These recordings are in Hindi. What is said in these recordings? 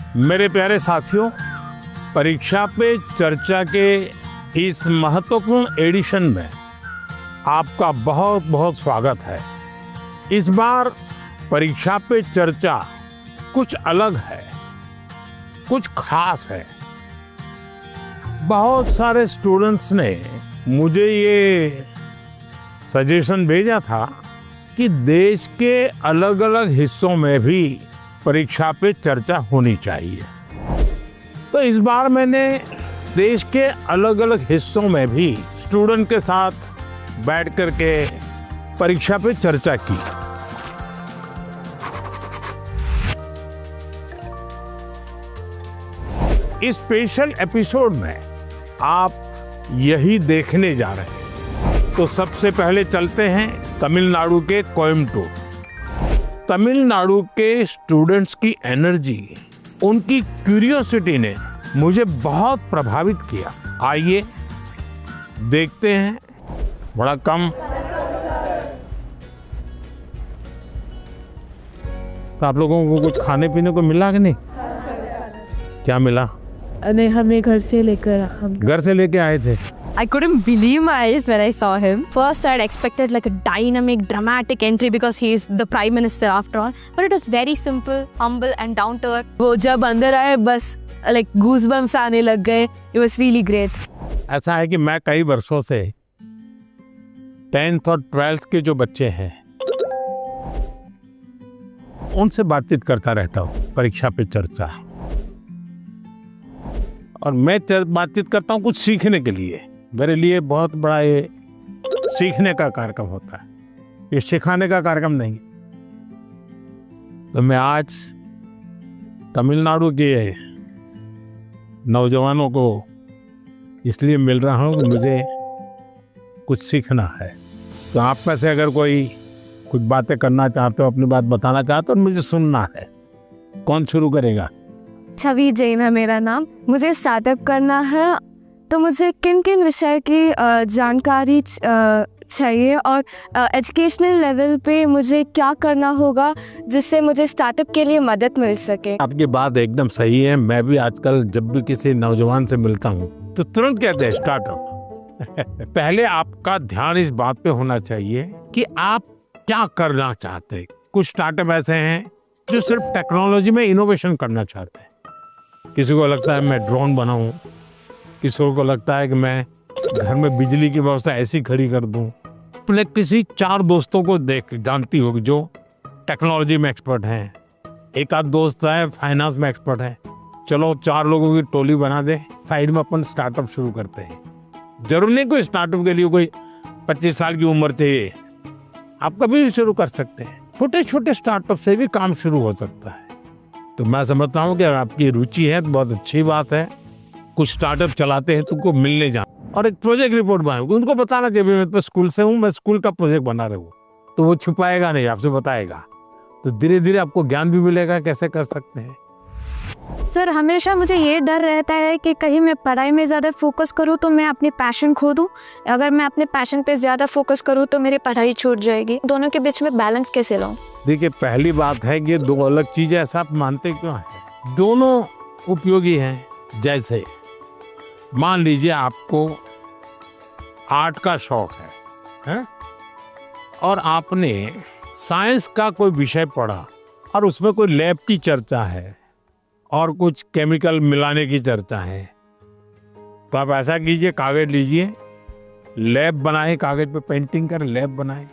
मेरे प्यारे साथियों, परीक्षा पे चर्चा के इस महत्वपूर्ण एडिशन में आपका बहुत बहुत स्वागत है। इस बार परीक्षा पे चर्चा कुछ अलग है, कुछ खास है। बहुत सारे स्टूडेंट्स ने मुझे ये सजेशन भेजा था कि देश के अलग अलग हिस्सों में भी परीक्षा पे चर्चा होनी चाहिए। तो इस बार मैंने देश के अलग अलग हिस्सों में भी स्टूडेंट के साथ बैठ करके परीक्षा पे चर्चा की। इस स्पेशल एपिसोड में आप यही देखने जा रहे हैं। तो सबसे पहले चलते हैं तमिलनाडु के कोयम्बटूर। तमिलनाडु के स्टूडेंट्स की एनर्जी, उनकी क्यूरियोसिटी ने मुझे बहुत प्रभावित किया। आइए देखते हैं। बड़ा कम तो आप लोगों को कुछ खाने पीने को मिला कि नहीं? क्या मिला? नहीं, हमें घर से लेके आए थे। I couldn't believe my eyes when I saw him. First, I had expected like a dynamic, dramatic entry because he is the Prime Minister after all. But it was very simple, humble and down to earth. वो जब अंदर आए बस like goosebumps आने लग गए. It was really great. ऐसा है कि मैं कई वर्षों से 10th और 12th के जो बच्चे हैं उनसे बातचीत करता रहता हूँ परीक्षा पे चर्चा। और मैं बातचीत करता हूँ कुछ सीखने के लिए। मेरे लिए बहुत बड़ा ये सीखने का कार्यक्रम होता है, ये सिखाने का कार्यक्रम नहीं। तो मैं आज तमिलनाडु के नौजवानों को इसलिए मिल रहा हूँ कि मुझे कुछ सीखना है। तो आप में से अगर कोई कुछ बातें करना चाहते हो, अपनी बात बताना चाहते हो, तो मुझे सुनना है। कौन शुरू करेगा? छवि जैन है मेरा नाम। मुझे स्टार्टअप करना है, तो मुझे किन किन विषय की जानकारी चाहिए और एजुकेशनल लेवल पे मुझे क्या करना होगा जिससे मुझे स्टार्टअप के लिए मदद मिल सके। आपकी बात एकदम सही है। मैं भी आजकल जब भी किसी नौजवान से मिलता हूँ तो तुरंत कहते हैं स्टार्टअप। पहले आपका ध्यान इस बात पे होना चाहिए कि आप क्या करना चाहते हैं। कुछ स्टार्टअप ऐसे हैं जो सिर्फ टेक्नोलॉजी में इनोवेशन करना चाहते हैं। किसी को लगता है मैं ड्रोन बनाऊं, किसी को लगता है कि मैं घर में बिजली की व्यवस्था ऐसी खड़ी कर दूं। अपने किसी 4 दोस्तों को देख जानती होगी जो टेक्नोलॉजी में एक्सपर्ट हैं। एक आध दोस्त है फाइनेंस में एक्सपर्ट है। चलो 4 लोगों की टोली बना दे, साइड में अपन स्टार्टअप शुरू करते हैं। जरूर नहीं कोई स्टार्टअप के लिए कोई 25 साल की उम्र चाहिए, आप कभी भी शुरू कर सकते हैं। छोटे छोटे स्टार्टअप से भी काम शुरू हो सकता है। तो मैं समझता हूँ कि अगर आपकी रुचि है तो बहुत अच्छी बात है। कुछ स्टार्टअप चलाते हैं, तुमको मिलने जाना और एक प्रोजेक्ट रिपोर्ट बनाओगे, उनको बताना चाहिए मैं तो स्कूल से हूँ, मैं स्कूल का प्रोजेक्ट बना रहा हूँ। तो वो छुपाएगा नहीं, आपसे बताएगा। तो धीरे धीरे आपको ज्ञान भी मिलेगा कैसे कर सकते हैं। सर, हमेशा मुझे ये डर रहता है कि कहीं मैं पढ़ाई में ज़्यादा फोकस करूँ तो मैं अपनी पैशन खो दूँ। अगर मैं अपने पैशन पे ज़्यादा फोकस करूँ तो मेरी पढ़ाई छूट जाएगी। दोनों के बीच में बैलेंस कैसे लाऊं? देखिए, पहली बात है कि 2 अलग चीजें ऐसा आप मानते क्यों हैं? दोनों उपयोगी हैं। जैसे मान लीजिए आपको आर्ट का शौक है? और आपने साइंस का कोई विषय पढ़ा और उसमें कोई लैब की चर्चा है और कुछ केमिकल मिलाने की चर्चा है। तो आप ऐसा कीजिए, कागज लीजिए, लैब बनाए, कागज पे पेंटिंग कर लैब बनाए।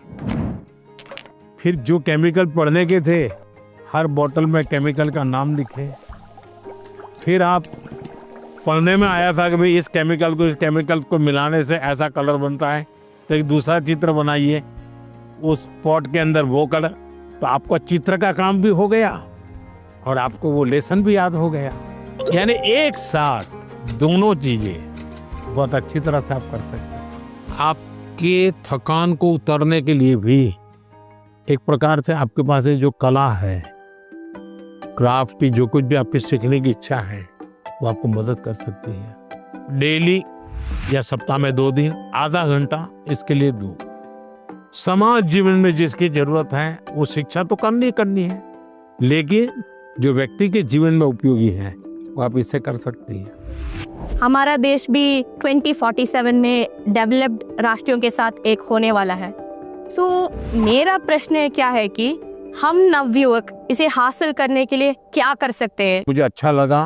फिर जो केमिकल पढ़ने के थे हर बोतल में केमिकल का नाम लिखे। फिर आप पढ़ने में आया था कि भाई इस केमिकल को मिलाने से ऐसा कलर बनता है, तो एक दूसरा चित्र बनाइए, उस पॉट के अंदर वो कलर। तो आपको चित्र का काम भी हो गया और आपको वो लेसन भी याद हो गया। यानी एक साथ दोनों चीजें बहुत अच्छी तरह से आप कर सकते हैं। आपके थकान को उतरने के लिए भी एक प्रकार से आपके पास जो कला है, क्राफ्ट की जो कुछ भी आपकी सीखने की इच्छा है, वो आपको मदद कर सकती है। डेली या सप्ताह में 2 दिन आधा घंटा इसके लिए दो। समाज जीवन में जिसकी जरूरत है वो शिक्षा तो करनी है, लेकिन जो व्यक्ति के जीवन में उपयोगी है वो आप इससे कर सकती हैं। हमारा देश भी 2047 में डेवलप्ड राष्ट्रों के साथ एक होने वाला है। मेरा प्रश्न क्या है कि हम नवयुवक इसे हासिल करने के लिए क्या कर सकते हैं? मुझे अच्छा लगा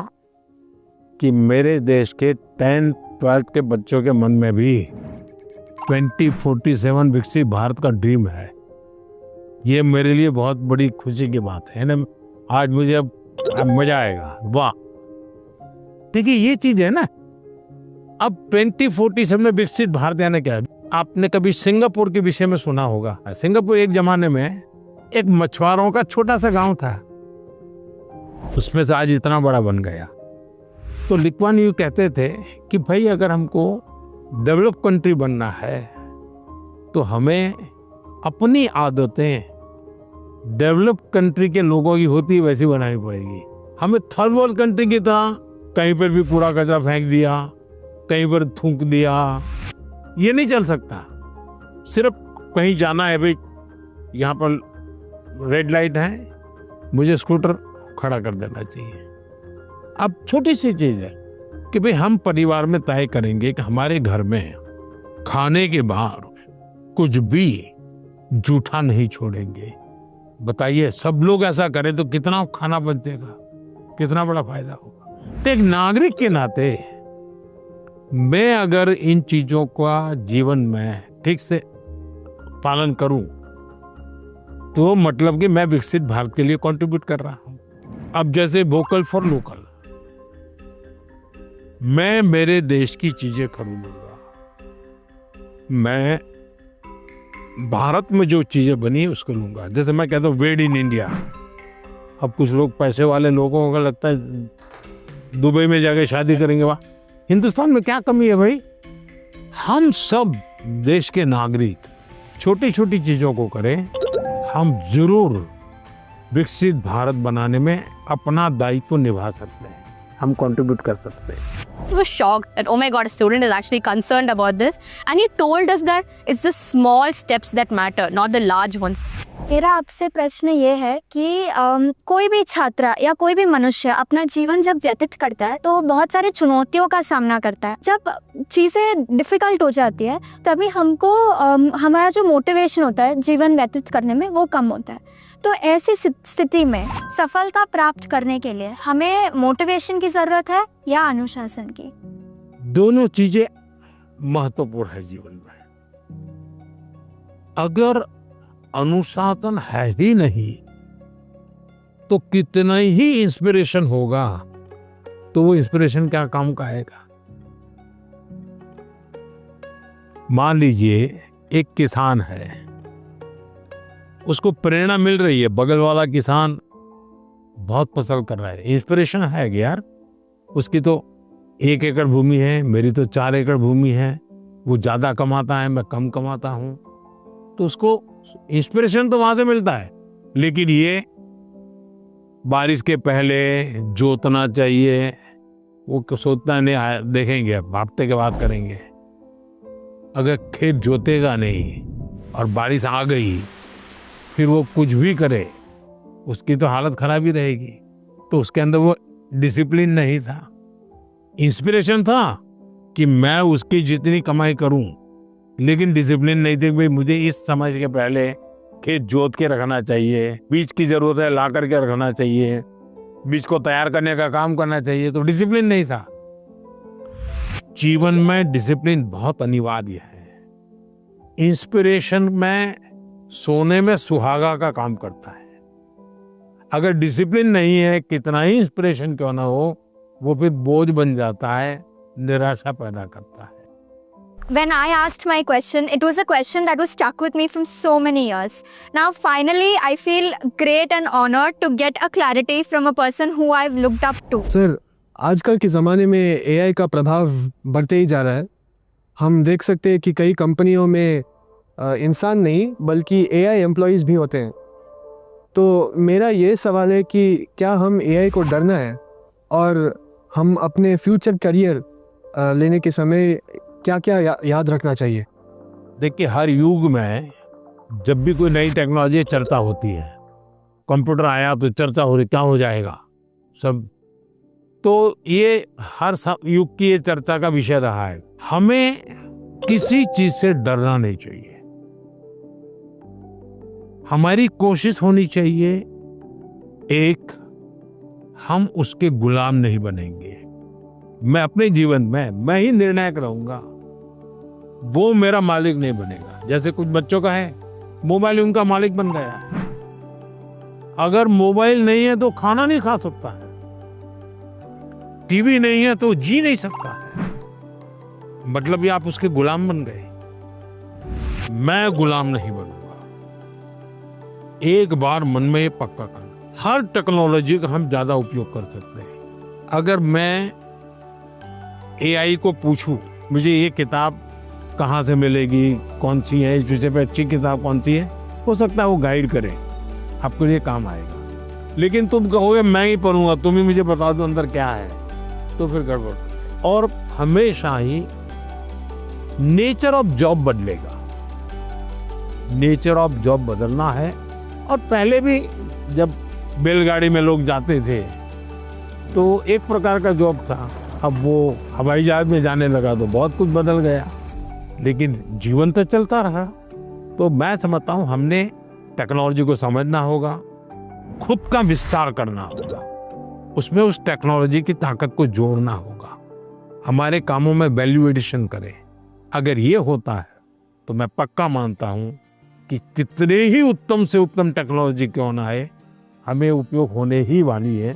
कि मेरे देश के 10th 12th के बच्चों के मन में भी 2047 विकसित भारत का ड्रीम है। ये मेरे लिए बहुत बड़ी खुशी की बात है ना। आज मुझे अब मजा आएगा। वाह, देखिए ये चीज है ना। अब 2047 में विकसित भारत यानी क्या है? आपने कभी सिंगापुर के विषय में सुना होगा। सिंगापुर एक जमाने में एक मछुआरों का छोटा सा गांव था, उसमें से आज इतना बड़ा बन गया। तो ली कुआन यू कहते थे कि भाई अगर हमको डेवलप कंट्री बनना है तो हमें अपनी आदतें डेवलप कंट्री के लोगों की होती है वैसी बनानी पड़ेगी। हमें थर्ड वर्ल्ड कंट्री की तरह कहीं पर भी कूड़ा कचरा फेंक दिया, कहीं पर थूक दिया, ये नहीं चल सकता। सिर्फ कहीं जाना है, भाई यहाँ पर रेड लाइट है, मुझे स्कूटर खड़ा कर देना चाहिए। अब छोटी सी चीज है कि भाई हम परिवार में तय करेंगे कि हमारे घर में खाने के बाहर कुछ भी जूठा नहीं छोड़ेंगे। बताइए, सब लोग ऐसा करें तो कितना खाना बचेगा, कितना बड़ा फायदा होगा। तो एक नागरिक के नाते मैं अगर इन चीजों का जीवन में ठीक से पालन करूं तो मतलब कि मैं विकसित भारत के लिए कंट्रीब्यूट कर रहा हूं। अब जैसे वोकल फॉर लोकल, मैं मेरे देश की चीजें खरीदूंगा। मैं भारत में जो चीजें बनी उसको लूंगा। जैसे मैं कहता हूँ मेड इन इंडिया। अब कुछ लोग, पैसे वाले लोगों को लगता है दुबई में जाके शादी करेंगे। वाह, हिंदुस्तान में क्या कमी है भाई? हम सब देश के नागरिक छोटी छोटी चीजों को करें, हम जरूर विकसित भारत बनाने में अपना दायित्व निभा सकते हैं, हम कंट्रीब्यूट कर सकते हैं। He was shocked that, oh my God, a student is actually concerned about this, and he told us that it's the small steps that matter, not the large ones. मेरा आपसे प्रश्न ये है कि कोई भी छात्र या कोई भी मनुष्य अपना जीवन जब व्यतीत करता है तो बहुत सारी चुनौतियों का सामना करता है। जब चीज़ें डिफ़िकल्ट हो जाती है तभी हमको हमारा जो मोटिवेशन होता है जीवन व्यतीत करने में वो कम होता है। तो ऐसी स्थिति में सफलता प्राप्त करने के लिए हमें मोटिवेशन की ज़रूरत है या अनुशासन की? दोनों चीजें महत्वपूर्ण है जीवन में। अगर अनुशासन है ही नहीं तो कितना ही इंस्पिरेशन होगा तो वो इंस्पिरेशन क्या काम का आएगा? मान लीजिए एक किसान है, उसको प्रेरणा मिल रही है, बगल वाला किसान बहुत फसल कर रहा है, इंस्पिरेशन है कि यार उसकी तो 1 एकड़ भूमि है, मेरी तो 4 एकड़ भूमि है, वो ज्यादा कमाता है, मैं कम कमाता हूं, तो उसको इंस्पिरेशन तो वहां से मिलता है। लेकिन ये बारिश के पहले जोतना चाहिए, वो सोचना नहीं, देखेंगे अब हफ्ते के बाद करेंगे। अगर खेत जोतेगा नहीं और बारिश आ गई फिर वो कुछ भी करे, उसकी तो हालत खराब ही रहेगी। तो उसके अंदर वो डिसिप्लिन नहीं था। इंस्पिरेशन था कि मैं उसकी जितनी कमाई करूं, लेकिन डिसिप्लिन नहीं थी। भाई मुझे इस समय के पहले खेत जोत के रखना चाहिए, बीज की जरूरत है ला करके रखना चाहिए, बीज को तैयार करने का काम करना चाहिए, तो डिसिप्लिन नहीं था। जीवन में डिसिप्लिन बहुत अनिवार्य है। इंस्पिरेशन में सोने में सुहागा का काम करता है। अगर डिसिप्लिन नहीं है, कितना ही इंस्पिरेशन क्यों ना हो, वो फिर बोझ बन जाता है, निराशा पैदा करता है। When I asked my question, it was a question that was stuck with me from so many years. Now, finally, I feel great and honored to get a clarity from a person who I've looked up to. Sir, आजकल के ज़माने में AI का प्रभाव बढ़ते ही जा रहा है। हम देख सकते हैं कि कई कंपनियों में इंसान नहीं बल्कि AI एम्प्लॉइज़ भी होते हैं। तो मेरा ये सवाल है कि क्या हम AI को डरना है और हम अपने फ्यूचर करियर लेने के समय क्या क्या याद रखना चाहिए? देखिए, हर युग में जब भी कोई नई टेक्नोलॉजी चर्चा होती है, कंप्यूटर आया तो चर्चा हो रही, क्या हो जाएगा, सब। तो ये हर युग की ये चर्चा का विषय रहा है। हमें किसी चीज से डरना नहीं चाहिए। हमारी कोशिश होनी चाहिए, एक, हम उसके गुलाम नहीं बनेंगे। मैं अपने जीवन में मैं ही निर्णायक रहूंगा, वो मेरा मालिक नहीं बनेगा। जैसे कुछ बच्चों का है, मोबाइल उनका मालिक बन गया। अगर मोबाइल नहीं है तो खाना नहीं खा सकता है, टीवी नहीं है तो जी नहीं सकता है। मतलब ये आप उसके गुलाम बन गए। मैं गुलाम नहीं बनूंगा। एक बार मन में ये पक्का करना, हर टेक्नोलॉजी का हम ज्यादा उपयोग कर सकते हैं। अगर मैं एआई को पूछूं मुझे ये किताब कहाँ से मिलेगी, कौन सी है, इस विषय पे अच्छी किताब कौन सी है, हो सकता है वो गाइड करे, आपको ये काम आएगा। लेकिन तुम कहोगे मैं ही पढ़ूंगा, तुम ही मुझे बता दो अंदर क्या है, तो फिर गड़बड़। और हमेशा ही नेचर ऑफ जॉब बदलेगा। नेचर ऑफ जॉब बदलना है। और पहले भी जब बैलगाड़ी में लोग जाते थे तो एक प्रकार का जॉब था, अब वो हवाई जहाज में जाने लगा तो बहुत कुछ बदल गया, लेकिन जीवन तो चलता रहा। तो मैं समझता हूँ हमने टेक्नोलॉजी को समझना होगा, खुद का विस्तार करना होगा, उसमें उस टेक्नोलॉजी की ताकत को जोड़ना होगा, हमारे कामों में वैल्यू एडिशन करें। अगर ये होता है तो मैं पक्का मानता हूँ कि कितने ही उत्तम से उत्तम टेक्नोलॉजी क्यों ना आए, हमें उपयोग होने ही वाली है,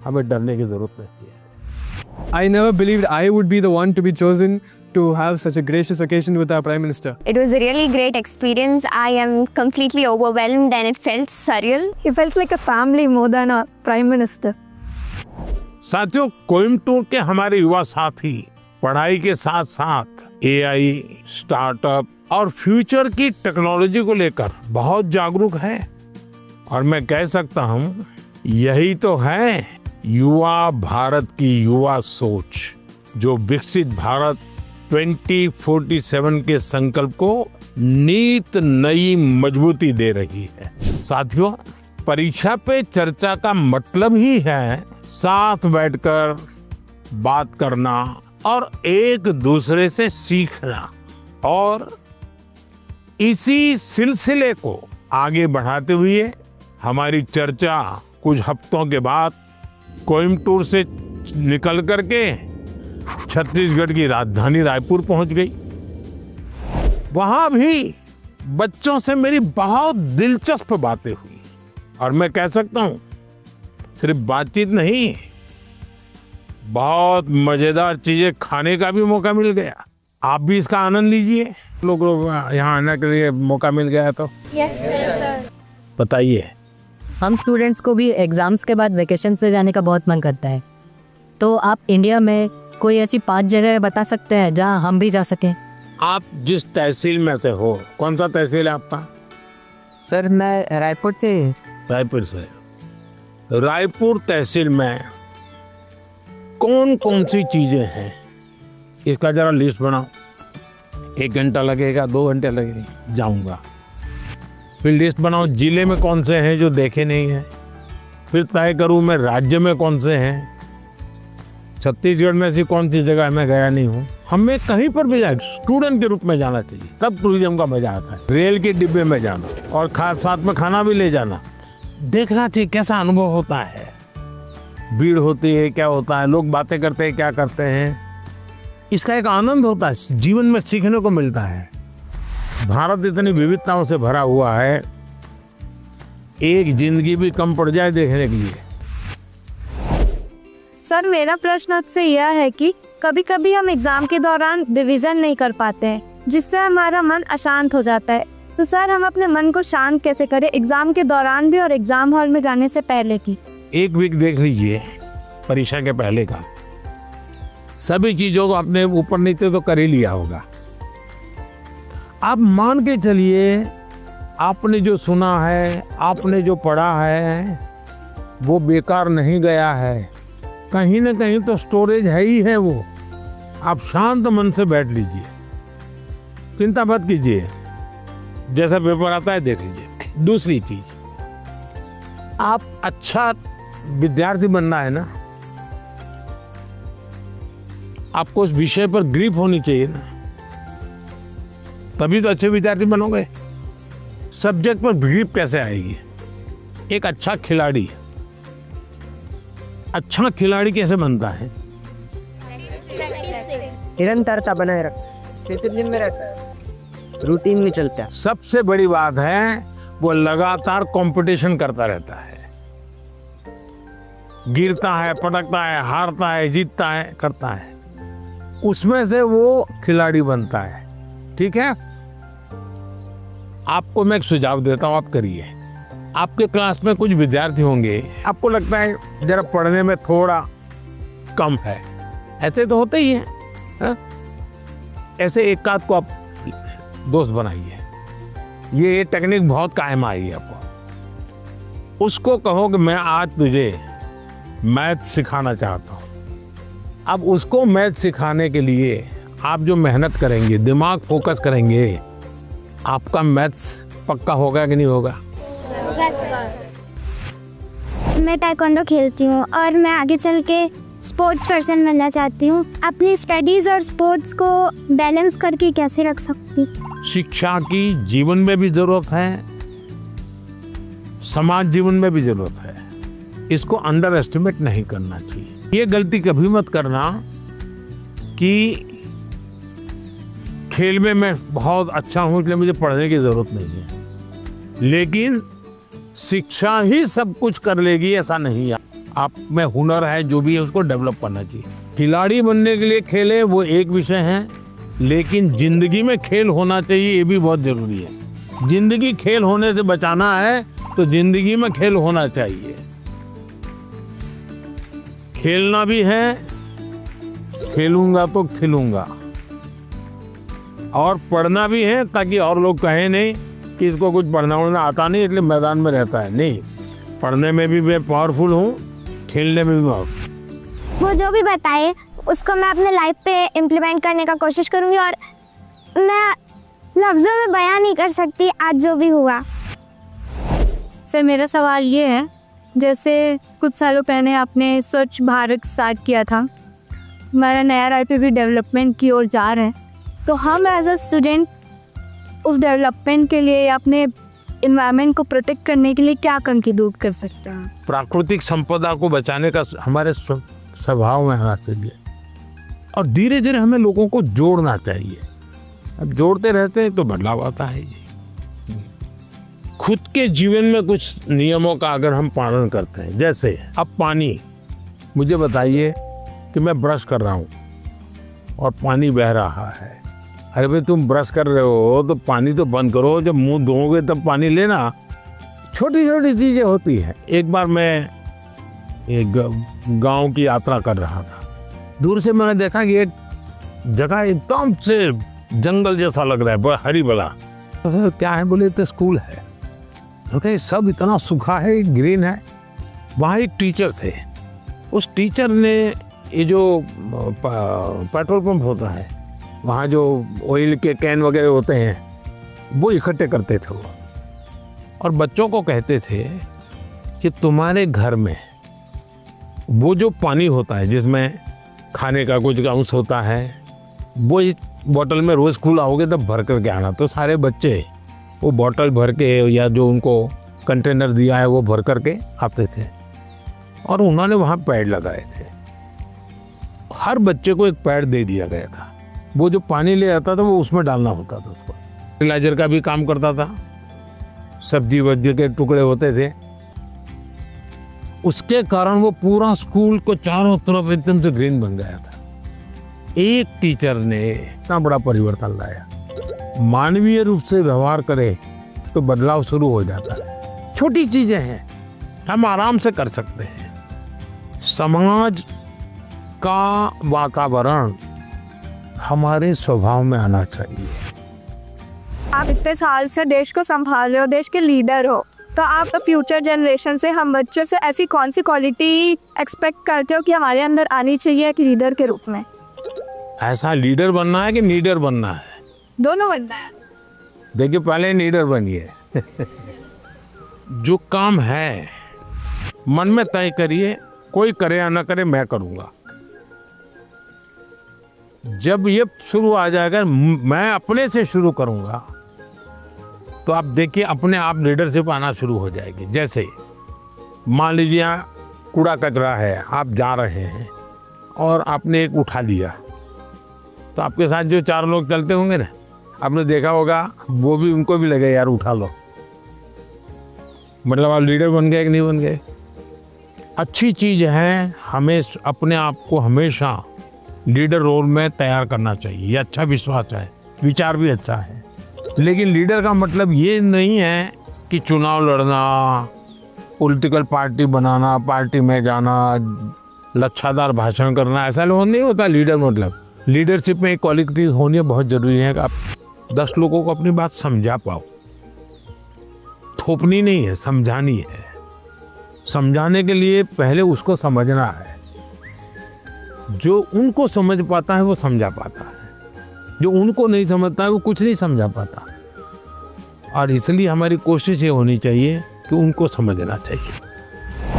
हमें डरने की जरूरत नहीं है। I never believed I would be the one to be chosen to have such a gracious occasion with our Prime Minister. It was a really great experience. I am completely overwhelmed and it felt surreal. It felt like a family more than a Prime Minister. साथियों, कोयम्बटूर के हमारे युवा साथी पढ़ाई के साथ साथ एआई, स्टार्टअप और फ्यूचर की टेक्नोलॉजी को लेकर बहुत जागरूक है। और मैं कह सकता हूँ यही तो है युवा भारत की युवा सोच, जो विकसित भारत 2047 के संकल्प को नीत नई मजबूती दे रही है। साथियों, परीक्षा पे चर्चा का मतलब ही है साथ बैठकर बात करना और एक दूसरे से सीखना। और इसी सिलसिले को आगे बढ़ाते हुए हमारी चर्चा कुछ हफ्तों के बाद कोयम्बटूर से निकल करके छत्तीसगढ़ की राजधानी रायपुर पहुंच गई। वहां भी बच्चों से मेरी बहुत दिलचस्प बातें हुई और मैं कह सकता हूं सिर्फ बातचीत नहीं, बहुत मजेदार चीजें खाने का भी मौका मिल गया। आप भी इसका आनंद लीजिए। लोग यहाँ आने के लिए मौका मिल गया तो Yes, sir. बताइए। हम स्टूडेंट्स को भी एग्ज़ाम्स के बाद वेकेशन से जाने का बहुत मन करता है, तो आप इंडिया में कोई ऐसी 5 जगह बता सकते हैं जहां हम भी जा सकें? आप जिस तहसील में से हो, कौन सा तहसील है आपका? सर मैं रायपुर से। रायपुर से। रायपुर तहसील में कौन कौन सी चीजें हैं, इसका जरा लिस्ट बनाओ। 1 घंटा लगेगा, 2 घंटे लगेंगे, जाऊंगा। फिर लिस्ट बनाओ जिले में कौन से हैं जो देखे नहीं हैं, फिर तय करूं मैं राज्य में कौन से हैं, छत्तीसगढ़ में ऐसी कौन सी जगह मैं गया नहीं हूं। हमें कहीं पर भी जाए स्टूडेंट के रूप में जाना चाहिए, तब टूरिज्म का मजा आता है। रेल के डिब्बे में जाना और साथ में खाना भी ले जाना, देखना चाहिए कैसा अनुभव होता है, भीड़ होती है, क्या होता है, लोग बातें करते हैं, क्या करते हैं, इसका एक आनंद होता है, जीवन में सीखने को मिलता है। भारत इतनी विविधताओं से भरा हुआ है, एक जिंदगी भी कम पड़ जाए देखने के लिए। सर, मेरा प्रश्न आपसे यह है कि कभी कभी हम एग्जाम के दौरान रिवीजन नहीं कर पाते हैं, जिससे हमारा मन अशांत हो जाता है। तो सर, हम अपने मन को शांत कैसे करें एग्जाम के दौरान भी और एग्जाम हॉल में जाने से पहले की? 1 वीक देख लीजिए परीक्षा के पहले का, सभी चीजों को अपने ऊपर नीचे तो कर ही लिया होगा। आप मान के चलिए आपने जो सुना है, आपने जो पढ़ा है, वो बेकार नहीं गया है, कहीं ना कहीं तो स्टोरेज है ही है वो। आप शांत मन से बैठ लीजिए, चिंता मत कीजिए, जैसा पेपर आता है देख लीजिए। दूसरी चीज, आप अच्छा विद्यार्थी बनना है ना, आपको उस विषय पर ग्रिप होनी चाहिए ना, तभी तो अच्छे विद्यार्थी बनोगे। सब्जेक्ट पर ग्रिप कैसे आएगी? एक अच्छा खिलाड़ी कैसे बनता है? निरंतरता बनाए रख, डिसिप्लिन में रहता है, रूटीन में चलता है। सबसे बड़ी बात है वो लगातार कंपटीशन करता रहता है, गिरता है, पटकता है, हारता है, जीतता है, करता है, उसमें से वो खिलाड़ी बनता है। ठीक है, आपको मैं एक सुझाव देता हूं, आप करिए। आपके क्लास में कुछ विद्यार्थी होंगे, आपको लगता है जरा पढ़ने में थोड़ा कम है, ऐसे तो होते ही हैं, हाँ? ऐसे एक आध को आप दोस्त बनाइए, ये टेक्निक बहुत कायम आएगी आपको। उसको कहो कि मैं आज तुझे मैथ सिखाना चाहता हूँ। अब उसको मैथ सिखाने के लिए आप जो मेहनत करेंगे, दिमाग फोकस करेंगे, आपका मैथ्स पक्का होगा कि नहीं होगा? मैं ताइक्वांडो खेलती हूँ और मैं आगे चल के स्पोर्ट्स पर्सन बनना चाहती हूँ। अपनी स्टडीज़ और स्पोर्ट्स को बैलेंस करके कैसे रख सकती? शिक्षा की जीवन में भी जरूरत है, समाज जीवन में भी जरूरत है। इसको अंडर एस्टिमेट नहीं करना चाहिए। ये गलती कभी मत करना कि खेल में मैं बहुत अच्छा हूँ इसलिए मुझे पढ़ने की जरूरत नहीं है, लेकिन शिक्षा ही सब कुछ कर लेगी ऐसा नहीं है। आप में हुनर है, जो भी है उसको डेवलप करना चाहिए। खिलाड़ी बनने के लिए खेले वो एक विषय है, लेकिन जिंदगी में खेल होना चाहिए, ये भी बहुत जरूरी है। जिंदगी खेल होने से बचाना है तो जिंदगी में खेल होना चाहिए। खेलना भी है, खेलूंगा तो खिलूंगा, और पढ़ना भी है ताकि और लोग कहें नहीं कि इसको कुछ पढ़ना उड़ना आता नहीं इसलिए मैदान में रहता है। नहीं, पढ़ने में भी मैं पावरफुल हूँ, खेलने में भी पावरफुल। वो जो भी बताए उसको मैं अपने लाइफ पे इम्प्लीमेंट करने का कोशिश करूँगी, और मैं लफ्ज़ों में बयान नहीं कर सकती आज जो भी हुआ। सर मेरा सवाल ये है, जैसे कुछ सालों पहले आपने स्वच्छ भारत स्टार्ट किया था, हमारा नया रायपुर भी डेवलपमेंट की ओर जा रहा है, तो हम एज अ स्टूडेंट उस डेवलपमेंट के लिए या अपने इन्वायरमेंट को प्रोटेक्ट करने के लिए क्या कंट्रीब्यूट कर सकते हैं? प्राकृतिक संपदा को बचाने का हमारे स्वभाव में आना चाहिए, और धीरे धीरे हमें लोगों को जोड़ना चाहिए। अब जोड़ते रहते हैं तो बदलाव आता है। खुद के जीवन में कुछ नियमों का अगर हम पालन करते हैं, जैसे अब पानी, मुझे बताइए कि मैं ब्रश कर रहा हूँ और पानी बह रहा है। अरे भाई तुम ब्रश कर रहे हो तो पानी तो बंद करो, जब मुंह धोओगे तब पानी लेना। छोटी छोटी चीजें होती हैं। एक बार मैं एक गांव की यात्रा कर रहा था, दूर से मैंने देखा कि एक जगह एकदम से जंगल जैसा लग रहा है, हरी भला। क्या है बोले तो स्कूल है, तो सब इतना सूखा है, ग्रीन है। वहाँ एक टीचर थे, उस टीचर ने ये जो पेट्रोल पंप होता है, वहाँ जो ऑयल के कैन वगैरह होते हैं वो इकट्ठे करते थे वो, और बच्चों को कहते थे कि तुम्हारे घर में वो जो पानी होता है जिसमें खाने का कुछ अंश होता है, वो इस बोतल में रोज़ खुला होगे तब भर करके आना। तो सारे बच्चे वो बोतल भर के या जो उनको कंटेनर दिया है वो भर करके आते थे, और उन्होंने वहाँ पेड़ लगाए थे। हर बच्चे को एक पेड़ दे दिया गया था। वो जो पानी ले आता था वो उसमें डालना होता था उसको। फर्टिलाइजर का भी काम करता था, सब्जी वब्जी के टुकड़े होते थे। उसके कारण वो पूरा स्कूल को चारों तरफ एकदम से ग्रीन बन गया था। एक टीचर ने इतना बड़ा परिवर्तन लाया। मानवीय रूप से व्यवहार करे तो बदलाव शुरू हो जाता है। छोटी चीजें हैं, हम आराम से कर सकते हैं। समाज का वातावरण हमारे स्वभाव में आना चाहिए। आप इतने साल से देश को संभाल रहे हो, देश के लीडर हो, तो आप फ्यूचर जनरेशन से, हम बच्चों से ऐसी कौन सी क्वालिटी एक्सपेक्ट करते हो कि हमारे अंदर आनी चाहिए एक लीडर के रूप में? ऐसा लीडर बनना है कि लीडर बनना है? दोनों बनना है। देखिए, पहले लीडर बनिए। जो काम है मन में तय करिए, कोई करे या ना करे मैं करूँगा। जब ये शुरू आ जाएगा, मैं अपने से शुरू करूँगा, तो आप देखिए अपने आप लीडरशिप आना शुरू हो जाएगी। जैसे मान लीजिए यहाँ कूड़ा कचरा है, आप जा रहे हैं और आपने एक उठा लिया, तो आपके साथ जो 4 लोग चलते होंगे ना, आपने देखा होगा वो भी, उनको भी लगे यार उठा लो। मतलब आप लीडर बन गए कि नहीं बन गए। अच्छी चीज़ है, हमें अपने आप को हमेशा लीडर रोल में तैयार करना चाहिए। ये अच्छा विश्वास है, विचार भी अच्छा है। लेकिन लीडर का मतलब ये नहीं है कि चुनाव लड़ना, पॉलिटिकल पार्टी बनाना, पार्टी में जाना, लच्छादार भाषण करना, ऐसा नहीं होता लीडर। मतलब लीडरशिप में एक क्वालिटी होनी बहुत ज़रूरी है कि आप 10 लोगों को अपनी बात समझा पाओ। थोपनी नहीं है, समझानी है। समझाने के लिए पहले उसको समझना है। जो उनको समझ पाता है वो समझा पाता है, जो उनको नहीं समझता है वो कुछ नहीं समझा पाता। और इसलिए हमारी कोशिश ये होनी चाहिए कि उनको समझना चाहिए।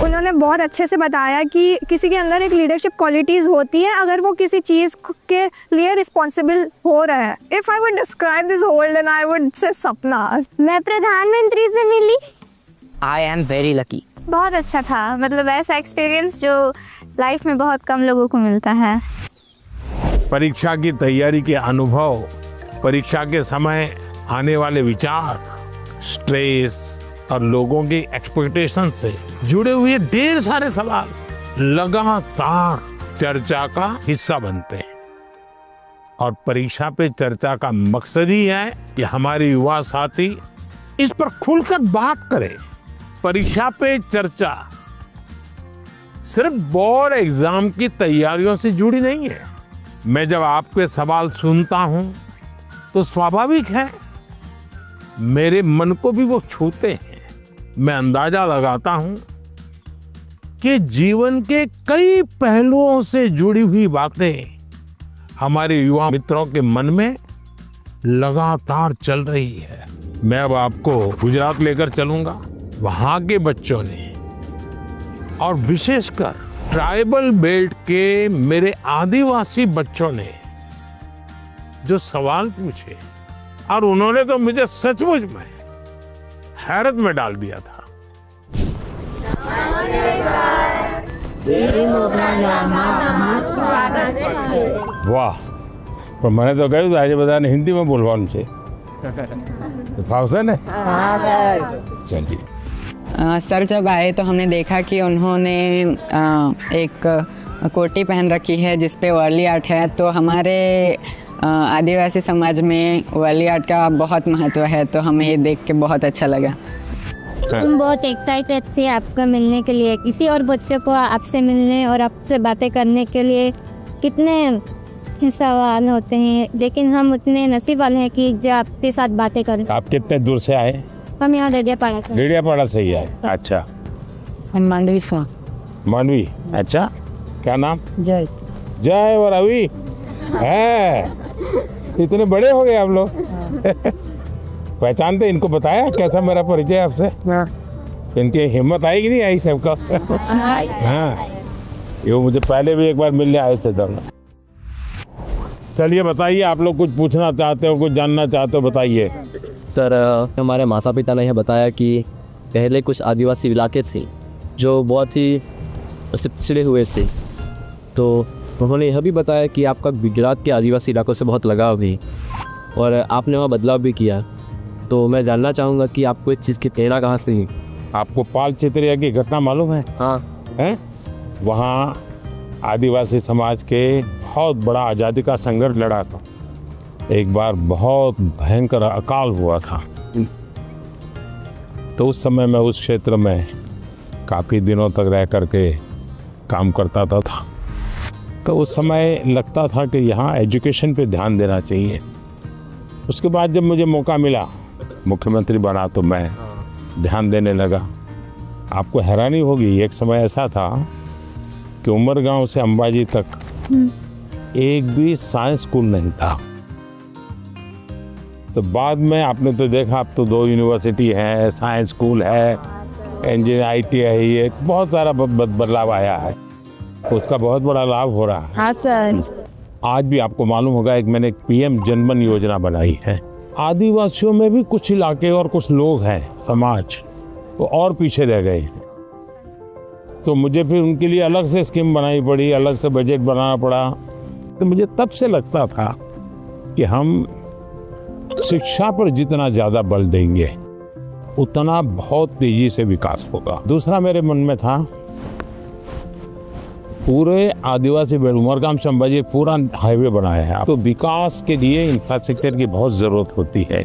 उन्होंने बहुत अच्छे से बताया कि किसी के अंदर एक लीडरशिप क्वालिटीज़ होती है अगर वो किसी चीज़ के लिए रिस्पॉन्सिबल हो रहा है। If I would describe this whole then I would say सपना। मैं प्रधानमंत्री से मिली। I am very lucky. बहुत अच्छा था, मतलब ऐसा एक्सपीरियंस जो लाइफ में बहुत कम लोगों को मिलता है। परीक्षा की तैयारी के अनुभव, परीक्षा के समय आने वाले विचार, स्ट्रेस और लोगों की एक्सपेक्टेशन से जुड़े हुए ढेर सारे सवाल लगातार चर्चा का हिस्सा बनते हैं। और परीक्षा पे चर्चा का मकसद ही है कि हमारे युवा साथी इस पर खुलकर बात करें। परीक्षा पे चर्चा सिर्फ बोर्ड एग्जाम की तैयारियों से जुड़ी नहीं है। मैं जब आपके सवाल सुनता हूं तो स्वाभाविक है मेरे मन को भी वो छूते हैं। मैं अंदाजा लगाता हूं कि जीवन के कई पहलुओं से जुड़ी हुई बातें हमारे युवा मित्रों के मन में लगातार चल रही है। मैं अब आपको गुजरात लेकर चलूंगा। वहां के बच्चों ने और विशेषकर ट्राइबल बेल्ट के मेरे आदिवासी बच्चों ने जो सवाल पूछे, और उन्होंने तो मुझे सचमुच में हैरत में डाल दिया था। वाह, पर मैंने तो कही आज बता हिंदी में बोलवा उनसे है। चलिए सर जब आए तो हमने देखा कि उन्होंने एक कोटी पहन रखी है जिस पे वर्ली आर्ट है। तो हमारे आदिवासी समाज में वर्ली आर्ट का बहुत महत्व है, तो हमें ये देख के बहुत अच्छा लगा। तुम बहुत एक्साइटेड थे आपका मिलने के लिए। किसी और बच्चे को आपसे मिलने और आपसे बातें करने के लिए कितने सवाल होते हैं, लेकिन हम उतने नसीब वाले हैं कि जो आपके साथ बातें करें। आप कितने दूर से आए? हम यहाँ डेडियापाड़ा से। डेडियापाड़ा से ही आए? अच्छा, मांडवी से। मांडवी, अच्छा। क्या नाम? जय। जय और रवि है। इतने बड़े हो गए आप लोग। पहचानते इनको? बताया कैसा मेरा परिचय आपसे? इनकी हिम्मत आई कि नहीं आई सबका? हाँ, ये मुझे पहले भी एक बार मिलने आए थे दौड़ना। चलिए बताइए, आप लोग कुछ पूछना चाहते हो, कुछ जानना चाहते हो, बताइए। सर हमारे माता पिता ने यह बताया कि पहले कुछ आदिवासी इलाके थे जो बहुत ही पिछड़े हुए थे, तो उन्होंने यह भी बताया कि आपका गुजरात के आदिवासी इलाकों से बहुत लगाव भी और आपने वहाँ बदलाव भी किया। तो मैं जानना चाहूँगा कि आपको इस चीज़ की प्रेरणा कहाँ से हुई? आपको पाल चित्रिया की घटना मालूम है? हाँ है। वहाँ आदिवासी समाज के बहुत बड़ा आज़ादी का संघर्ष लड़ा था। एक बार बहुत भयंकर अकाल हुआ था, तो उस समय मैं उस क्षेत्र में काफ़ी दिनों तक रह करके काम करता था। तो उस समय लगता था कि यहाँ एजुकेशन पे ध्यान देना चाहिए। उसके बाद जब मुझे मौका मिला, मुख्यमंत्री बना, तो मैं ध्यान देने लगा। आपको हैरानी होगी, एक समय ऐसा था कि उमरगांव से अंबाजी तक एक भी साइंस स्कूल नहीं था। तो बाद में आपने तो देखा, अब तो 2 यूनिवर्सिटी है, साइंस स्कूल है, इंजीनियर ITI है, बहुत सारा बदलाव आया है, उसका बहुत बड़ा लाभ हो रहा है। हाँ सर। आज भी आपको मालूम होगा एक मैंने PM जनमन योजना बनाई है। आदिवासियों में भी कुछ इलाके और कुछ लोग हैं समाज वो और पीछे रह गए, तो मुझे फिर उनके लिए अलग से स्कीम बनानी पड़ी, अलग से बजट बनाना पड़ा। तो मुझे तब से लगता था कि हम शिक्षा पर जितना ज़्यादा बल देंगे उतना बहुत तेजी से विकास होगा। दूसरा मेरे मन में था पूरे आदिवासी बेल्ट उमरगाम संभाजी पूरा हाईवे बनाया है, तो विकास के लिए इंफ्रास्ट्रक्चर की बहुत ज़रूरत होती है,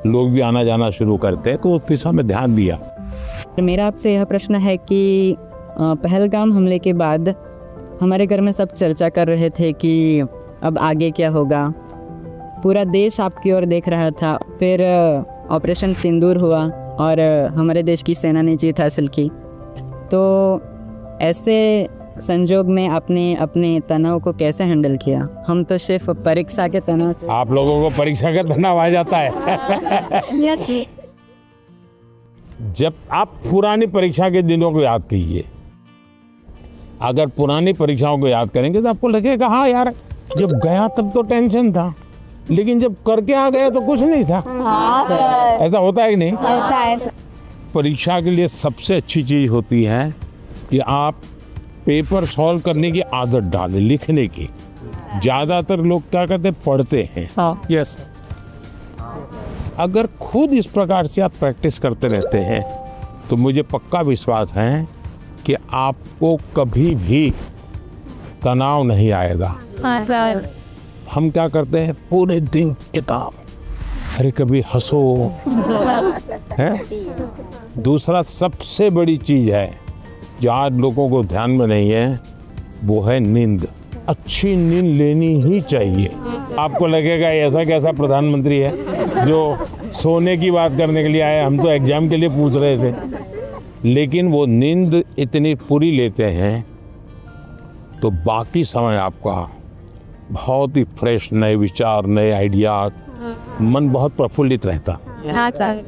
लोग भी आना जाना शुरू करते हैं, तो उस दिशा में ध्यान दिया। मेरा आपसे यह प्रश्न है कि पहलगाम हमले के बाद हमारे घर में सब चर्चा कर रहे थे कि अब आगे क्या होगा, पूरा देश आपकी ओर देख रहा था। फिर ऑपरेशन सिंदूर हुआ और हमारे देश की सेना ने जीत हासिल की। तो ऐसे संजोग में आपने अपने तनाव को कैसे हैंडल किया? हम तो सिर्फ परीक्षा के तनाव से। आप लोगों को परीक्षा का तनाव आ जाता है। जब आप पुरानी परीक्षा के दिनों को याद कीजिए, अगर पुरानी परीक्षाओं को याद करेंगे तो आपको लगेगा हाँ यार जब गया तब तो टेंशन था, लेकिन जब करके आ गया तो कुछ नहीं था। ऐसा होता है कि नहीं? होता है। परीक्षा के लिए सबसे अच्छी चीज होती है कि आप पेपर सॉल्व करने की आदत डालें, लिखने की। ज्यादातर लोग क्या करते हैं, पढ़ते हैं। यस, अगर खुद इस प्रकार से आप प्रैक्टिस करते रहते हैं तो मुझे पक्का विश्वास है कि आपको कभी भी तनाव नहीं आएगा। हम क्या करते हैं पूरे दिन किताब, अरे कभी हंसो है। दूसरा सबसे बड़ी चीज है जो आज लोगों को ध्यान में नहीं है, वो है नींद। अच्छी नींद लेनी ही चाहिए। आपको लगेगा ऐसा कैसा प्रधानमंत्री है जो सोने की बात करने के लिए आए, हम तो एग्जाम के लिए पूछ रहे थे। लेकिन वो नींद इतनी पूरी लेते हैं तो बाकी समय आपका बहुत ही फ्रेश, नए विचार, नए आइडिया, मन बहुत प्रफुल्लित रहता। हाँ सर,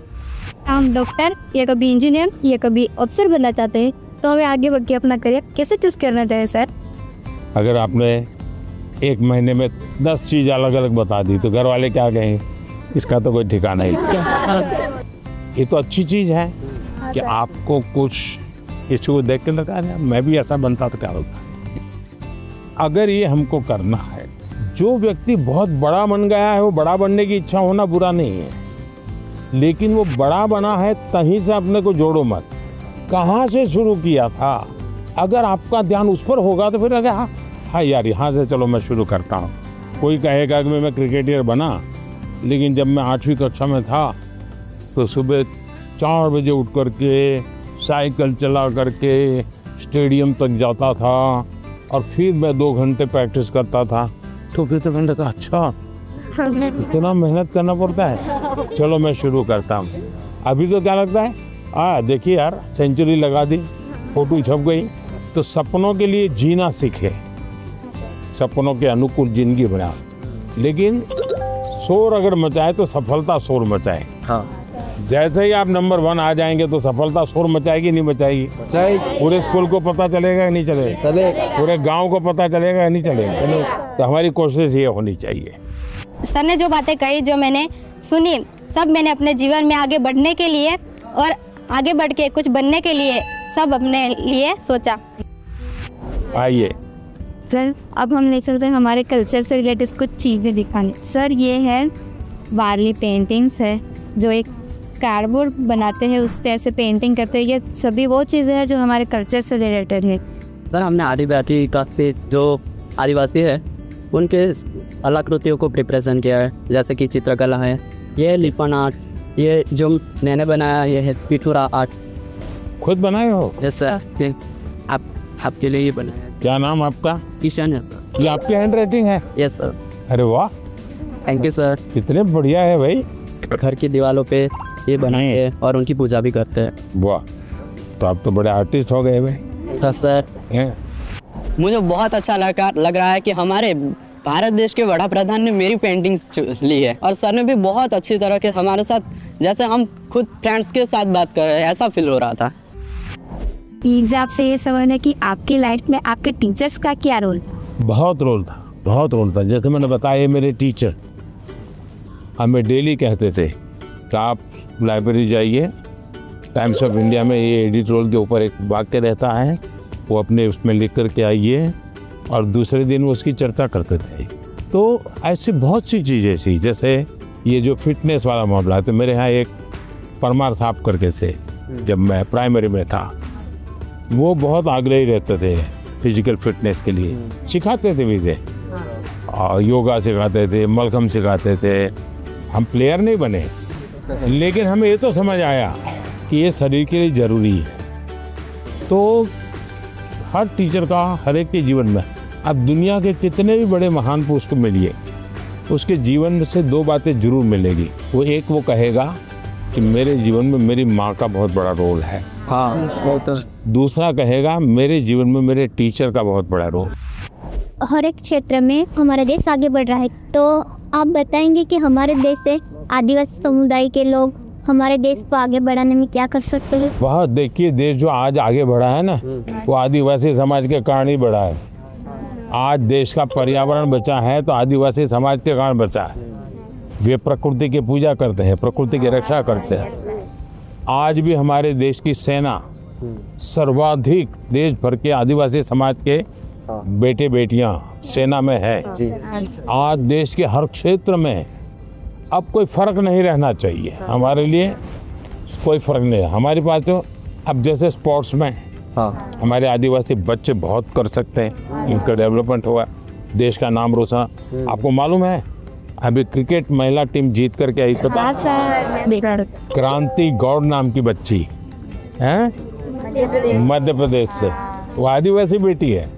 हम डॉक्टर या कभी इंजीनियर या कभी अफसर बनना चाहते हैं, तो हमें आगे बढ़ के अपना करियर कैसे चूज करना चाहिए सर? अगर आपने एक महीने में 10 चीज़ अलग अलग बता दी तो घर वाले क्या कहेंगे, इसका तो कोई ठिकाना ही। ये तो अच्छी चीज़ है कि आपको कुछ किसी को देख के लगा मैं भी ऐसा बनता तो क्या होता। अगर ये हमको करना है, जो व्यक्ति बहुत बड़ा बन गया है वो बड़ा बनने की इच्छा होना बुरा नहीं है, लेकिन वो बड़ा बना है तहीं से अपने को जोड़ो मत। कहाँ से शुरू किया था, अगर आपका ध्यान उस पर होगा तो फिर अगर हाँ यार यहाँ से चलो मैं शुरू करता हूँ। कोई कहेगा कि मैं क्रिकेटर बना, लेकिन जब मैं 8वीं कक्षा में था तो सुबह 4 बजे उठ करके साइकिल चला करके स्टेडियम तक जाता था और फिर मैं 2 घंटे प्रैक्टिस करता था। तो फिर तो मैंने कहा अच्छा इतना मेहनत करना पड़ता है, चलो मैं शुरू करता हूँ। अभी तो क्या लगता है देखिए यार सेंचुरी लगा दी, फोटो छप गई। तो सपनों के लिए जीना सीखे, सपनों के अनुकूल जिंदगी बना, लेकिन शोर अगर मचाए तो सफलता शोर मचाए। हाँ, जैसे ही आप नंबर 1 आ जाएंगे तो सफलता शोर मचाएगी नहीं मचाएगी? पूरे स्कूल को पता चलेगा या नहीं चलेगा? चलेगा। पूरे गांव को पता चलेगा या नहीं चलेगा? चलेगा। तो हमारी कोशिश ये होनी चाहिए। सर ने जो बातें कही, जो मैंने सुनी, सब मैंने अपने जीवन में आगे बढ़ने के लिए और आगे बढ़ के कुछ बनने के लिए सब अपने लिए सोचा। आइए सर, अब हम ले सकते हैं हमारे कल्चर से रिलेटेड कुछ चीज़ें दिखाने। सर, ये है वारली पेंटिंग्स है, जो एक कार्डबोर्ड बनाते हैं उससे ऐसे पेंटिंग करते हैं। ये सभी वो चीज़ें हैं जो हमारे कल्चर से रिलेटेड है। सर, हमने आदिवासी काफ़ी जो आदिवासी है उनके कलाकृतियों को रिप्रेजेंट किया है, जैसे कि चित्रकला है, ये लिपन आर्ट, ये जो मैंने बनाया ये है पिथुरा आर्ट। खुद बनाए हो? यस सर, आपके लिए ये बनाया। क्या नाम आपका? किशन है सर। ये आपकी हैंड राइटिंग है? Yes sir. अरे वाह, थैंक यू सर। कितने बढ़िया है भाई। घर की दीवारों पे ये बनाए हैं और उनकी पूजा भी करते हैं। वाह, तो आप तो बड़े आर्टिस्ट हो गए भाई। हाँ सर। मुझे बहुत अच्छा लग रहा है कि हमारे भारत देश के वड़ा प्रधान ने मेरी पेंटिंग्स ली है, और सर ने भी बहुत अच्छी तरह के हमारे साथ, जैसे हम खुद फ्रेंड्स के साथ बात कर रहे हैं ऐसा फील हो रहा था। एग्जाम से ये सवाल है कि आपकी लाइफ में आपके टीचर्स का क्या रोल था? बहुत रोल था। जैसे मैंने बताया, ये मेरे टीचर हमें डेली कहते थे कि आप लाइब्रेरी जाइए, टाइम्स ऑफ इंडिया में ये एडिटोरियल के ऊपर एक वाक्य रहता है, वो अपने उसमें लिख करके आइए, और दूसरे दिन वो उसकी चर्चा करते थे। तो ऐसी बहुत सी चीज़ें थी, जैसे ये जो फिटनेस वाला मामला है, तो मेरे यहाँ एक परमार साहब करके से, जब मैं प्राइमरी में था, वो बहुत आग्रही रहते थे फिजिकल फिटनेस के लिए, सिखाते थे भी थे, और योगा सिखाते थे, मलखम सिखाते थे। हम प्लेयर नहीं बने, लेकिन हमें ये तो समझ आया कि ये शरीर के लिए ज़रूरी है। तो हर टीचर का हर एक के जीवन में, अब दुनिया के कितने भी बड़े महान पुरुष को मिलिए, उसके जीवन से दो बातें जरूर मिलेगी। वो एक वो कहेगा कि मेरे जीवन में मेरी माँ का बहुत बड़ा रोल है, हाँ, दूसरा कहेगा मेरे जीवन में मेरे टीचर का बहुत बड़ा रोल। हर एक क्षेत्र में हमारा देश आगे बढ़ रहा है, तो आप बताएंगे कि हमारे देश से आदिवासी समुदाय के लोग हमारे देश को आगे बढ़ाने में क्या कर सकते हैं? वह देखिए, देश जो आज आगे बढ़ा है ना, वो आदिवासी समाज के कारण ही बढ़ा है। आज देश का पर्यावरण बचा है तो आदिवासी समाज के कारण बचा है। वे प्रकृति की पूजा करते हैं, प्रकृति की रक्षा करते हैं। आज भी हमारे देश की सेना सर्वाधिक देश भर के आदिवासी समाज के बेटे बेटियां सेना में है। आज देश के हर क्षेत्र में अब कोई फर्क नहीं रहना चाहिए, हमारे लिए कोई फर्क नहीं है। हमारे पास तो अब जैसे स्पोर्ट्स में हमारे आदिवासी बच्चे बहुत कर सकते हैं, इनका डेवलपमेंट हुआ, देश का नाम रोशन। आपको मालूम है अभी क्रिकेट महिला टीम जीत करके आई, पता? क्रांति गौड़ नाम की बच्ची है, मध्य प्रदेश से, वो आदिवासी बेटी है,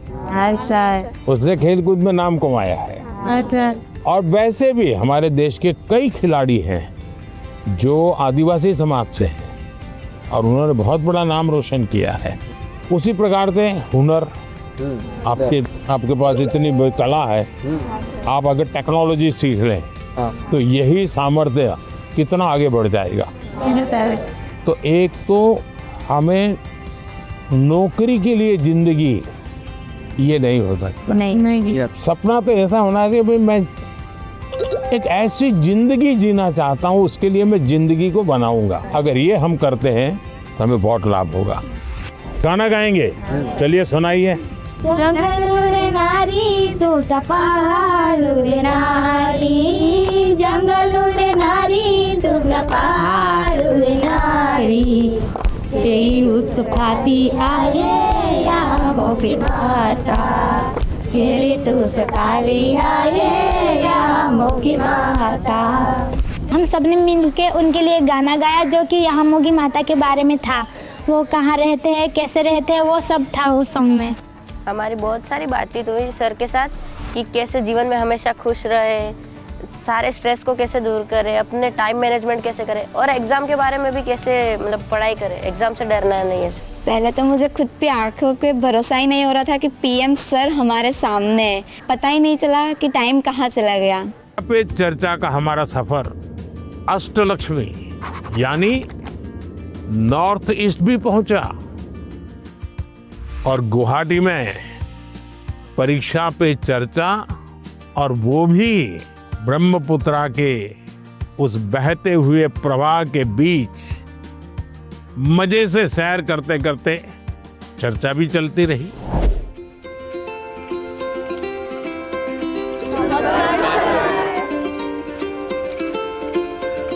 उसने खेलकूद में नाम कमाया है। और वैसे भी हमारे देश के कई खिलाड़ी हैं जो आदिवासी समाज से हैं और उन्होंने बहुत बड़ा नाम रोशन किया है। उसी प्रकार से हुनर, आपके पास इतनी कला है, आप अगर टेक्नोलॉजी सीख लें तो यही सामर्थ्य कितना आगे बढ़ जाएगा। तो एक तो हमें नौकरी के लिए जिंदगी ये नहीं हो सकता, नहीं। सपना तो ऐसा होना चाहिए भाई मैं एक ऐसी जिंदगी जीना चाहता हूँ, उसके लिए मैं जिंदगी को बनाऊंगा। अगर ये हम करते हैं तो हमें बहुत लाभ होगा। गाना गाएंगे, चलिए सुनाइए। नारी तू तपालू रे नारी, जंगलू रे नारी तू तपालू रे नारी, तेरी उत्पाती आए या मोके माता, तेरी तू सताली आए या मोकी माता। हम सबने मिलके उनके लिए गाना गाया जो कि यहाँ मोगी माता के बारे में था। वो कहाँ रहते हैं, कैसे रहते हैं, वो सब था उस सॉन्ग में। हमारी बहुत सारी बातचीत हुई सर के साथ कि कैसे जीवन में हमेशा खुश रहे, सारे स्ट्रेस को कैसे दूर करें, अपने टाइम मैनेजमेंट कैसे करें, और एग्ज़ाम के बारे में भी कैसे मतलब पढ़ाई करें, एग्ज़ाम से डरना नहीं है। पहले तो मुझे खुद पे आंखों पे भरोसा ही नहीं हो रहा था कि पीएम सर हमारे सामने है, पता ही नहीं चला कि टाइम कहाँ चला गया। पे चर्चा का हमारा सफर अष्टलक्ष्मी यानी नॉर्थ ईस्ट भी पहुंचा और गुवाहाटी में परीक्षा पे चर्चा, और वो भी ब्रह्मपुत्रा के उस बहते हुए प्रवाह के बीच मजे से सैर करते करते चर्चा भी चलती रही।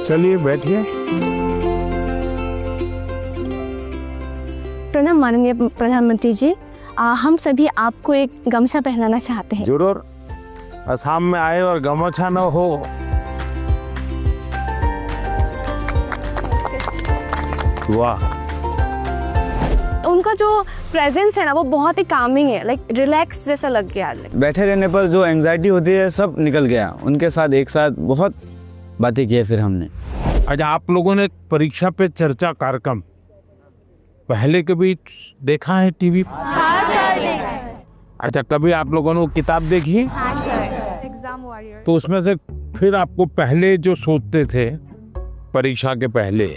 चलिए बैठिए। प्रणाम माननीय प्रधानमंत्री जी, हम सभी आपको एक गमछा पहनाना चाहते हैं। जरूर। असम में आए और गमछा न हो, वाह। उनका जो प्रेजेंस है ना वो बहुत ही कामिंग है, लाइक रिलैक्स जैसा लग गया। बैठे रहने पर जो एंजाइटी होती है सब निकल गया। उनके साथ एक साथ बहुत बातें की फिर हमने। अच्छा, आप लोगों ने परीक्षा पे चर्चा कार्यक्रम पहले कभी देखा है टीवी? हाँ सर। अच्छा, कभी आप लोगों ने वो किताब देखी? हाँ सर। Exam warrior. तो उसमें से फिर आपको पहले जो सोचते थे परीक्षा के पहले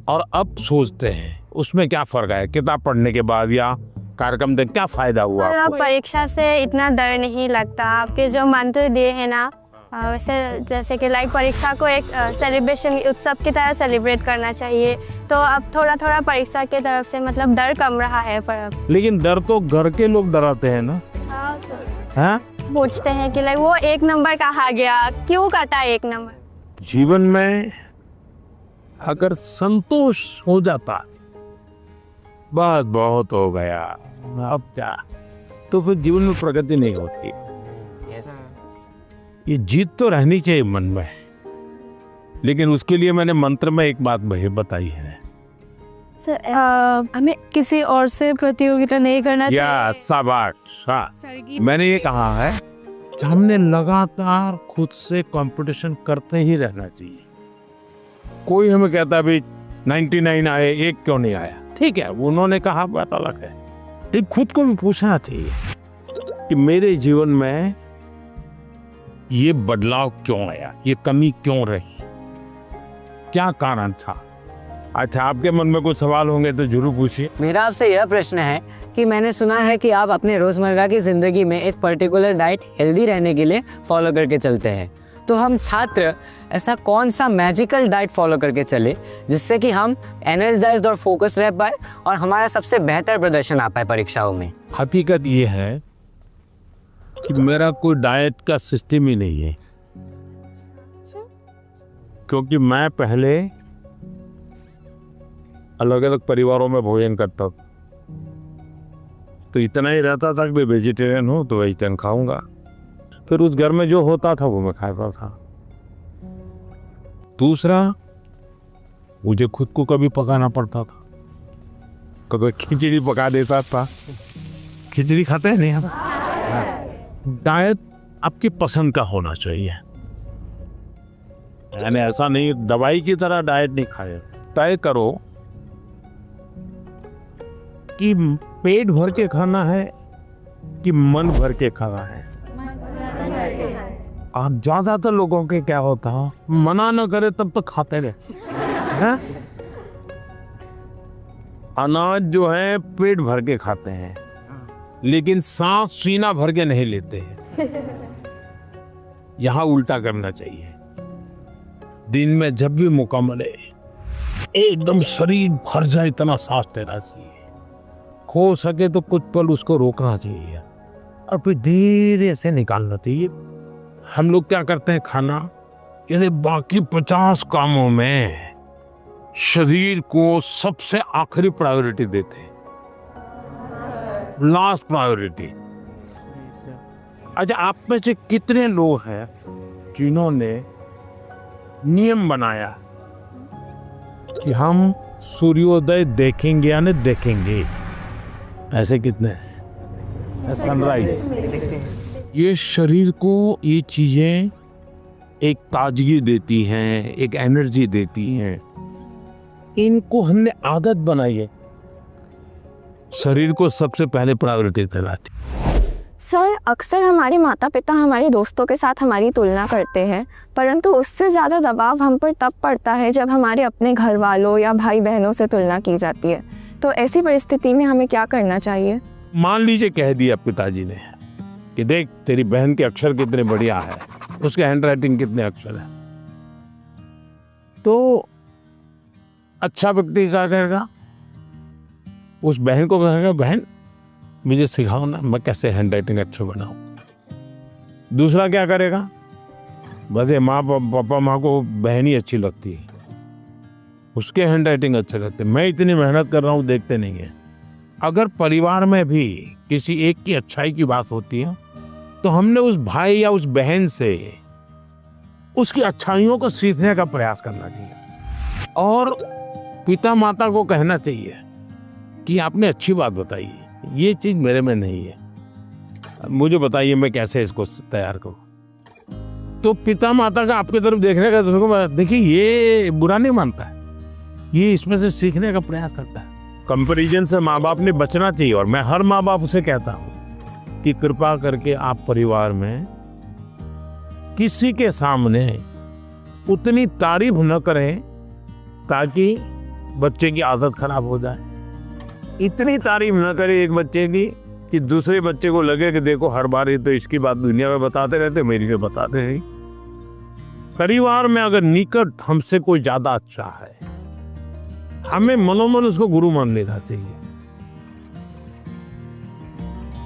और अब सोचते हैं, उसमें क्या फर्क है किताब पढ़ने के बाद या कार्यक्रम देख क्या फायदा हुआ आपको? परीक्षा से इतना डर नहीं लगता। आपके जो मंत्र दिए हैं ना, वैसे जैसे कि लाइक परीक्षा को एक सेलिब्रेशन उत्सव की तरह सेलिब्रेट करना चाहिए। तो अब थोड़ा थोड़ा परीक्षा की तरफ से मतलब डर कम रहा है पर अब। लेकिन डर तो घर के लोग डराते हैं ना। हाँ सर। हाँ? पूछते हैं कि लाइक वो 1 नंबर कहा गया, क्यों काटा 1 नंबर। जीवन में अगर संतोष हो जाता बस बहुत हो गया, अब क्या, तो फिर जीवन में प्रगति नहीं होती। ये जीत तो रहनी चाहिए मन में, लेकिन उसके लिए मैंने मंत्र में एक बात बताई है सर, हमें किसी और से प्रतियोगिता नहीं करना चाहिए। शाबाश। मैंने ये कहा है कि हमने लगातार खुद से कंपटीशन करते ही रहना चाहिए। कोई हमें कहता भी 99 आए, 1 क्यों नहीं आया, ठीक है, उन्होंने कहा बात अलग है। लेकिन खुद को भी पूछना चाहिए कि मेरे जीवन में ये बदलाव क्यों आया, ये कमी क्यों रही, क्या कारण था। अच्छा, आपके मन में कुछ सवाल होंगे तो जरूर पूछिए। मेरा आपसे यह प्रश्न है कि मैंने सुना है कि आप अपने रोज़मर्रा की ज़िंदगी में एक पर्टिकुलर डाइट हेल्दी रहने के लिए फॉलो करके चलते हैं। तो हम छात्र ऐसा कौन सा मैजिकल डाइट फॉलो करके चले जिससे कि हम एनर्जाइज्ड और फोकस रह पाए और हमारा सबसे बेहतर प्रदर्शन आ पाए परीक्षाओं में? हकीकत ये है कि मेरा कोई डाइट का सिस्टम ही नहीं है, क्योंकि मैं पहले अलग अलग परिवारों में भोजन करता था, तो इतना ही रहता था कि मैं वेजिटेरियन हूँ तो वेजिटेरियन खाऊंगा, फिर उस घर में जो होता था वो मैं खाता था। दूसरा, मुझे खुद को कभी पकाना पड़ता था, कभी खिचड़ी पका देता था। खिचड़ी खाते हैं नहीं हम। डाइट आपकी पसंद का होना चाहिए, यानी ऐसा नहीं दवाई की तरह डाइट नहीं खाए। तय करो कि पेट भर के खाना है कि मन भर के खाना है। आप ज्यादातर लोगों के क्या होता है, मना न करे तब तो खाते रहे। अनाज जो है पेट भर के खाते हैं, लेकिन सांस सीना भर के नहीं लेते हैं। यहां उल्टा करना चाहिए। दिन में जब भी मौका मिले एकदम शरीर भर जाए इतना सांस लेना चाहिए। हो सके तो कुछ पल उसको रोकना चाहिए और फिर धीरे से निकालना चाहिए। हम लोग क्या करते हैं, खाना यानी बाकी 50 कामों में शरीर को सबसे आखिरी प्रायोरिटी देते हैं, लास्ट प्रायोरिटी। अच्छा, आप में से कितने लोग हैं जिन्होंने नियम बनाया कि हम सूर्योदय देखेंगे या नहीं देखेंगे? ऐसे कितने? सनराइज। ये शरीर को ये चीजें एक ताजगी देती हैं, एक एनर्जी देती हैं। इनको हमने आदत बनाई है, शरीर को सबसे पहले प्रायोरिटी दिलाती। सर, अक्सर हमारे माता पिता हमारे दोस्तों के साथ हमारी तुलना करते हैं, परंतु उससे ज़्यादा दबाव हम पर तब पड़ता है जब हमारे अपने घर वालों या भाई बहनों से तुलना की जाती है। तो ऐसी परिस्थिति में हमें क्या करना चाहिए? मान लीजिए कह दिया पिताजी ने कि देख तेरी बहन के अक्षर कितने बढ़िया है, उसके हैंडराइटिंग कितने अक्षर है, तो अच्छा व्यक्ति क्या करेगा? उस बहन को कहेगा बहन मुझे सिखाओ ना, मैं कैसे हैंडराइटिंग अच्छा बनाऊं। दूसरा क्या करेगा? बस ये माँ पापा माँ को बहन ही अच्छी लगती है, उसके हैंडराइटिंग अच्छे लगते, मैं इतनी मेहनत कर रहा हूँ देखते नहीं है। अगर परिवार में भी किसी एक की अच्छाई की बात होती है तो हमने उस भाई या उस बहन से उसकी अच्छाइयों को सीखने का प्रयास करना चाहिए और पिता माता को कहना चाहिए कि आपने अच्छी बात बताई, ये चीज मेरे में नहीं है, मुझे बताइए मैं कैसे इसको तैयार करूं। तो पिता माता का आपकी तरफ देखने का, देखिए ये बुरा नहीं मानता है, ये इसमें से सीखने का प्रयास करता है। कंपैरिजन से माँ बाप ने बचना चाहिए और मैं हर माँ बाप से कहता हूँ कि कृपा करके आप परिवार में किसी के सामने उतनी तारीफ न करें ताकि बच्चे की आदत खराब हो जाए। इतनी तारीफ न करे एक बच्चे की कि दूसरे बच्चे को लगे कि देखो हर बार ये तो इसकी बात दुनिया में बताते रहते, मेरी में बताते हैं। परिवार में अगर निकट हमसे कोई ज्यादा अच्छा है, हमें मनोमन उसको गुरु मान लेना चाहिए।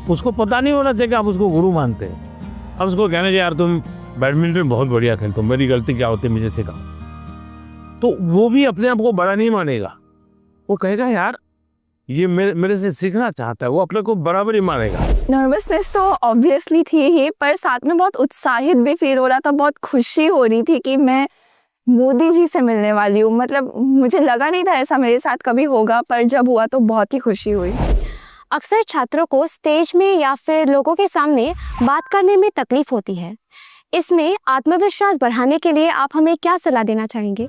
उसको पता नहीं होना चाहिए कि आप उसको गुरु मानते हैं। अब उसको कहना चाहिए यार तुम बैडमिंटन बहुत बढ़िया खेलते हो, मेरी गलती क्या होती है मुझे सिखाओ, तो वो भी अपने आप को बड़ा नहीं मानेगा। वो कहेगा यार ये मेरे से सीखना चाहता है, वो अपने को बराबर ही मानेगा। नर्वसनेस तो ऑब्वियसली थी ही, पर साथ में बहुत उत्साहित भी फील हो रहा था, बहुत खुशी हो रही थी कि मैं मोदी जी से मिलने वाली हूँ। मतलब मुझे लगा नहीं था ऐसा मेरे साथ कभी होगा, पर जब हुआ तो बहुत ही खुशी हुई। अक्सर छात्रों को स्टेज में या फिर लोगों के सामने बात करने में तकलीफ होती है। इसमें आत्मविश्वास बढ़ाने के लिए आप हमें क्या सलाह देना चाहेंगे?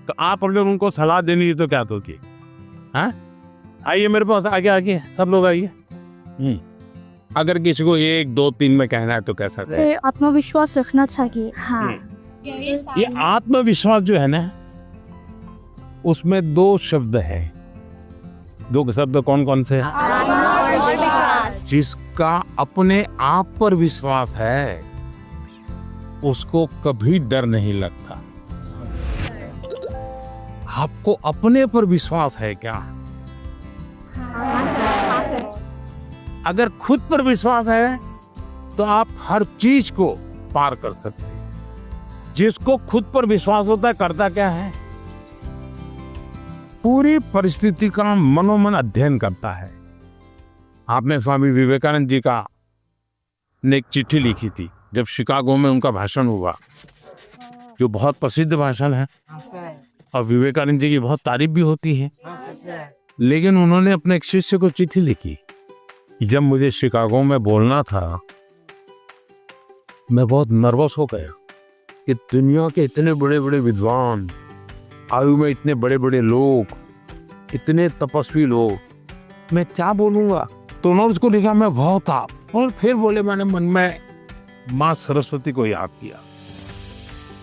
तो आप अगर उनको सलाह देनी है तो क्या दोगे? हाँ, आइए मेरे पास, आगे आगे सब लोग आइए। अगर किसी को 1 2 3 में कहना है तो कैसा है? आत्मविश्वास रखना चाहिए। हाँ, ये आत्मविश्वास जो है ना, उसमें 2 शब्द है। 2 शब्द कौन कौन से? जिसका अपने आप पर विश्वास है उसको कभी डर नहीं लगता। आपको अपने पर विश्वास है क्या? अगर खुद पर विश्वास है तो आप हर चीज को पार कर सकते हैं। जिसको खुद पर विश्वास होता है करता क्या है? पूरी परिस्थिति का मनोमन अध्ययन करता है। आपने स्वामी विवेकानंद जी का ने एक चिट्ठी लिखी थी जब शिकागो में उनका भाषण हुआ, जो बहुत प्रसिद्ध भाषण है और विवेकानंद जी की बहुत तारीफ भी होती है। लेकिन उन्होंने अपने एक शिष्य को चिट्ठी लिखी, जब मुझे शिकागो में बोलना था मैं बहुत नर्वस हो गया कि दुनिया के इतने बड़े बड़े विद्वान, आयु में इतने बड़े बड़े लोग, इतने तपस्वी लोग, मैं क्या बोलूंगा। तो उन्होंने उसको लिखा मैं बहुत था, और फिर बोले मैंने मन में माँ सरस्वती को याद किया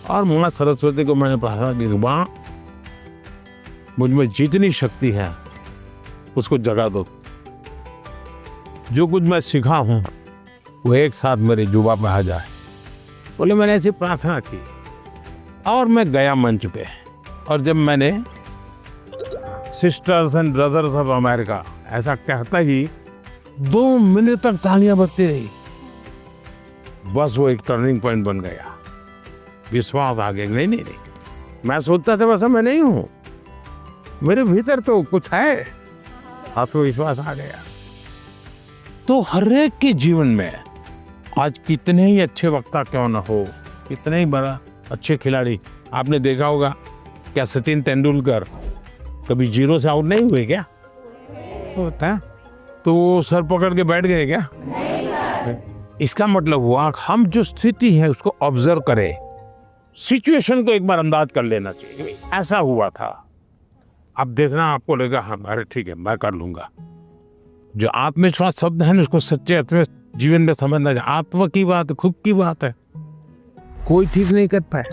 और माँ सरस्वती को मैंने कहा कि माँ मुझ में जितनी शक्ति है उसको जगा दो। जो कुछ मैं सीखा हूं वो एक साथ मेरे जुबा पे आ जाए। बोले मैंने ऐसी प्रार्थना की और मैं गया मंच पे, और जब मैंने sisters and brothers of America ऐसा कहता ही 2 मिनट तक तालियां बजती रही। बस वो एक टर्निंग पॉइंट बन गया। विश्वास आ गया। नहीं, मैं सोचता था वैसा मैं नहीं हूं, मेरे भीतर तो कुछ है, आत्मविश्वास आ गया। तो हर एक के जीवन में आज कितने ही अच्छे वक्ता क्यों ना हो, कितने ही बड़ा अच्छे खिलाड़ी, आपने देखा होगा क्या सचिन तेंदुलकर कभी 0 से आउट नहीं हुए क्या? होता तो वो सर पकड़ के बैठ गए क्या? इसका मतलब हुआ हम जो स्थिति है उसको ऑब्जर्व करें, सिचुएशन को एक बार अंदाज कर लेना चाहिए। ऐसा हुआ था, अब देखना आपको लगेगा हाँ अरे ठीक है मैं कर लूंगा। जो आत्मविश्वास शब्द है ना उसको सच्चे अर्थ में जीवन में समझना चाहिए। आत्मा की बात है, खुद की बात है, कोई ठीक नहीं कर पाए,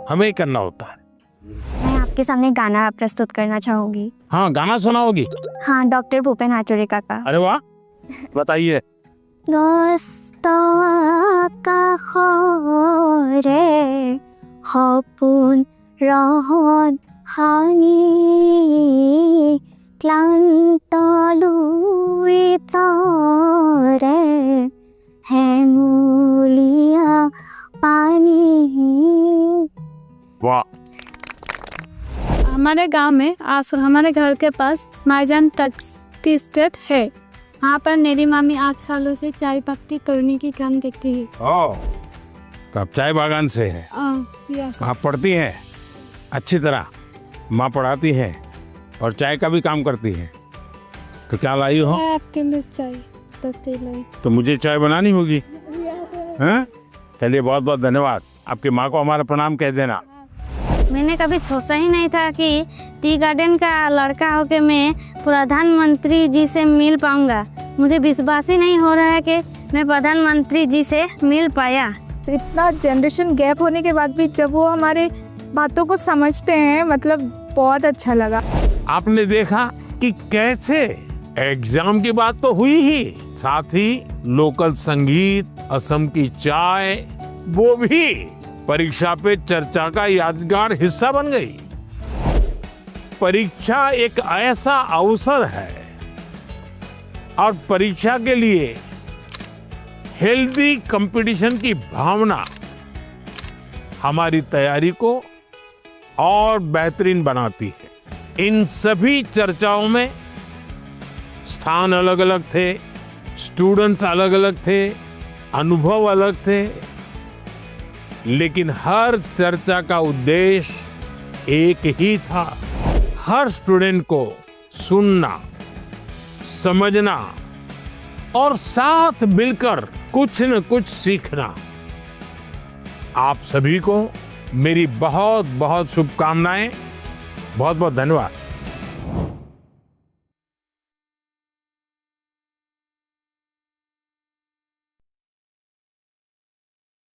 हमें ही करना होता है। मैं आपके सामने गाना प्रस्तुत करना चाहूंगी। हाँ, गाना सुनाओगी? हाँ, डॉक्टर भूपेन हाजरिका का। अरे वाह, बताइए। সপোন ৰহত ভাঙি ক্লান্ত লুই তৰে হেঙুলীয়া পানী। वाह। हमारे गांव में हमारे घर के पास माईजान टी स्टेट है। वहाँ पर मेरी मामी 8 सालों से चाय पत्ती तोड़ने की काम देखती है। तो आप चाय बागान से है? आप पढ़ती हैं अच्छी तरह, माँ पढ़ाती है और चाय का भी काम करती है। तो क्या लाई हो? आपके लिए चाय पत्ती लाई। तो मुझे चाय बनानी होगी। हैं? चलिए बहुत बहुत धन्यवाद। आपकी माँ को हमारा प्रणाम कह देना। मैंने कभी सोचा ही नहीं था कि टी गार्डन का लड़का होकर मैं प्रधानमंत्री जी से मिल पाऊंगा। मुझे विश्वास ही नहीं हो रहा है कि मैं प्रधानमंत्री जी से मिल पाया। इतना जनरेशन गैप होने के बाद भी जब वो हमारे बातों को समझते हैं, मतलब बहुत अच्छा लगा। आपने देखा कि कैसे एग्जाम की बात तो हुई ही, साथ ही लोकल संगीत, असम की चाय, वो भी परीक्षा पे चर्चा का यादगार हिस्सा बन गई। परीक्षा एक ऐसा अवसर है और परीक्षा के लिए हेल्दी कंपटीशन की भावना हमारी तैयारी को और बेहतरीन बनाती है। इन सभी चर्चाओं में स्थान अलग अलग थे, स्टूडेंट्स अलग अलग थे, अनुभव अलग थे, लेकिन हर चर्चा का उद्देश्य एक ही था, हर स्टूडेंट को सुनना, समझना और साथ मिलकर कुछ न कुछ सीखना। आप सभी को मेरी बहुत बहुत शुभकामनाएं। बहुत बहुत धन्यवाद।